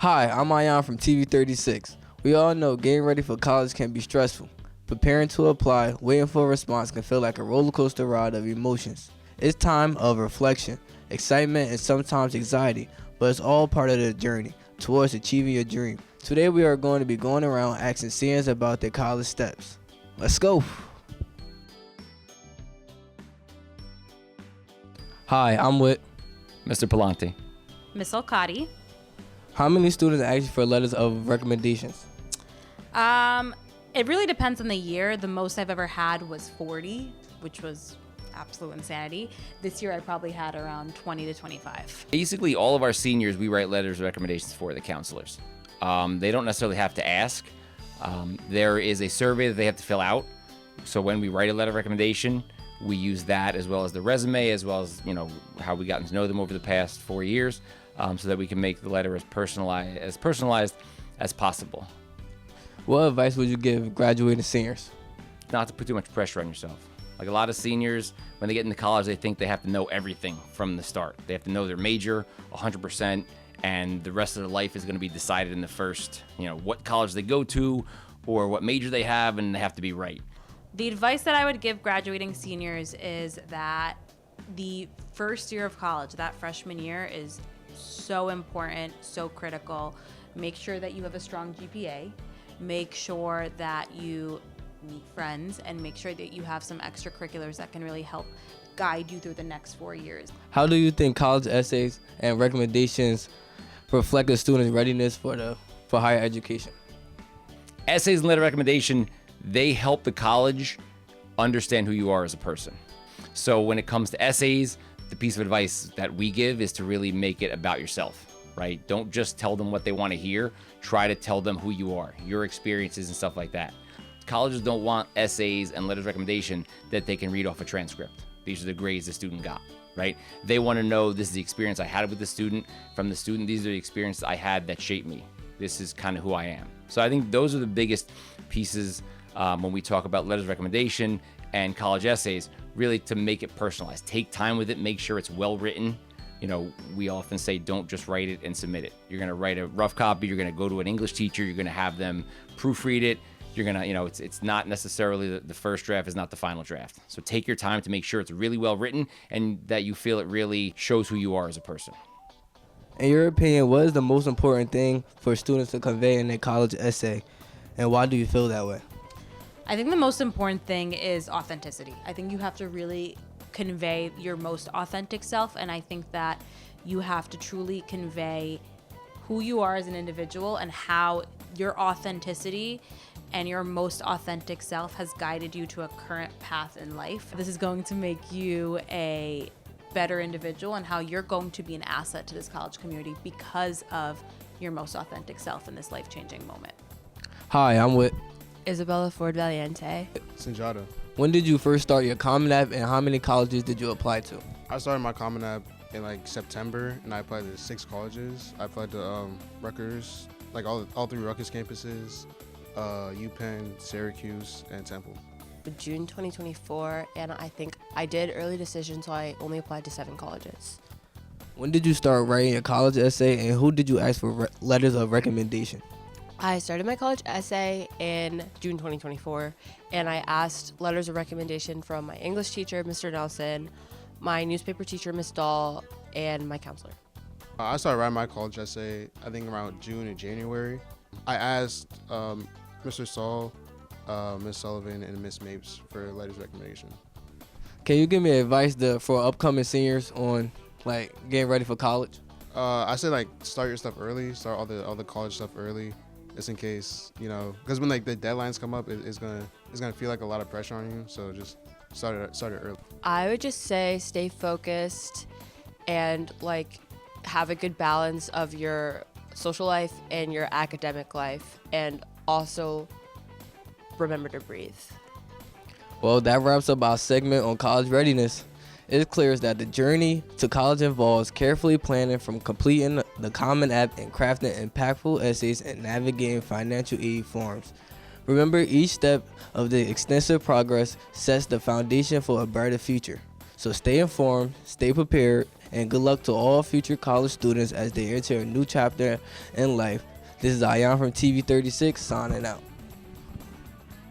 Hi, I'm Ayan from TV36. We all know getting ready for college can be stressful. Preparing to apply, waiting for a response can feel like a roller coaster ride of emotions. It's time of reflection, excitement, and sometimes anxiety, but it's all part of the journey towards achieving your dream. Today we are going to be going around asking seniors about their college steps. Let's go! Hi, I'm with Mr. Palante. Miss Olcati. How many students ask you for letters of recommendations? It really depends on the year. The most I've ever had was 40, which was absolute insanity. This year I probably had around 20 to 25. Basically, all of our seniors, we write letters of recommendations for the counselors. They don't necessarily have to ask. There is a survey that they have to fill out. So when we write a letter of recommendation, we use that as well as the resume, as well as how we gotten to know them over the past 4 years, so that we can make the letter as personalized as possible. What advice would you give graduating seniors? Not to put too much pressure on yourself. Like a lot of seniors, when they get into college, they think they have to know everything from the start. They have to know their major 100%, and the rest of their life is going to be decided in the first, what college they go to or what major they have, and they have to be right. The advice that I would give graduating seniors is that the first year of college, that freshman year, is so important, so critical. Make sure that you have a strong GPA. Make sure that you meet friends, and make sure that you have some extracurriculars that can really help guide you through the next 4 years. How do you think college essays and recommendations reflect a student's readiness for higher education? Essays and letter recommendation, they help the college understand who you are as a person. So when it comes to essays, the piece of advice that we give is to really make it about yourself, right? Don't just tell them what they want to hear. Try to tell them who you are, your experiences and stuff like that. Colleges don't want essays and letters of recommendation that they can read off a transcript. These are the grades the student got, right? They want to know, this is the experience I had with the student. From the student, these are the experiences I had that shaped me. This is kind of who I am. So I think those are the biggest pieces when we talk about letters of recommendation and college essays, really to make it personalized. Take time with it, make sure it's well written. We often say don't just write it and submit it. You're gonna write a rough copy, you're gonna go to an English teacher, you're gonna have them proofread it. You're gonna, it's not necessarily the first draft is not the final draft. So take your time to make sure it's really well written and that you feel it really shows who you are as a person. In your opinion, what is the most important thing for students to convey in their college essay, and why do you feel that way? I think the most important thing is authenticity. I think you have to really convey your most authentic self, and I think that you have to truly convey who you are as an individual and how your authenticity and your most authentic self has guided you to a current path in life. This is going to make you a better individual, and how you're going to be an asset to this college community because of your most authentic self in this life-changing moment. Hi, I'm with Isabella Ford Valiente. Sinjata. When did you first start your Common App, and how many colleges did you apply to? I started my Common App in September, and I applied to 6 colleges. I applied to Rutgers, all 3 Rutgers campuses, UPenn, Syracuse, and Temple. June 2024, and I think I did early decision, so I only applied to 7 colleges. When did you start writing your college essay, and who did you ask for letters of recommendation? I started my college essay in June 2024, and I asked letters of recommendation from my English teacher, Mr. Nelson, my newspaper teacher, Ms. Dahl, and my counselor. I started writing my college essay, I think around June and January. I asked Mr. Saul, Ms. Sullivan, and Ms. Mapes for letters of recommendation. Can you give me advice for upcoming seniors on getting ready for college? I said start your stuff early, start all the college stuff early, just in case, because when the deadlines come up, it's gonna feel like a lot of pressure on you. So just start it early. I would just say stay focused and have a good balance of your social life and your academic life, and also remember to breathe. Well, that wraps up our segment on college readiness. It is clear that the journey to college involves carefully planning, from completing the Common App and crafting impactful essays and navigating financial aid forms. Remember, each step of the extensive progress sets the foundation for a brighter future. So stay informed, stay prepared, and good luck to all future college students as they enter a new chapter in life. This is Ayan from TV 36 signing out.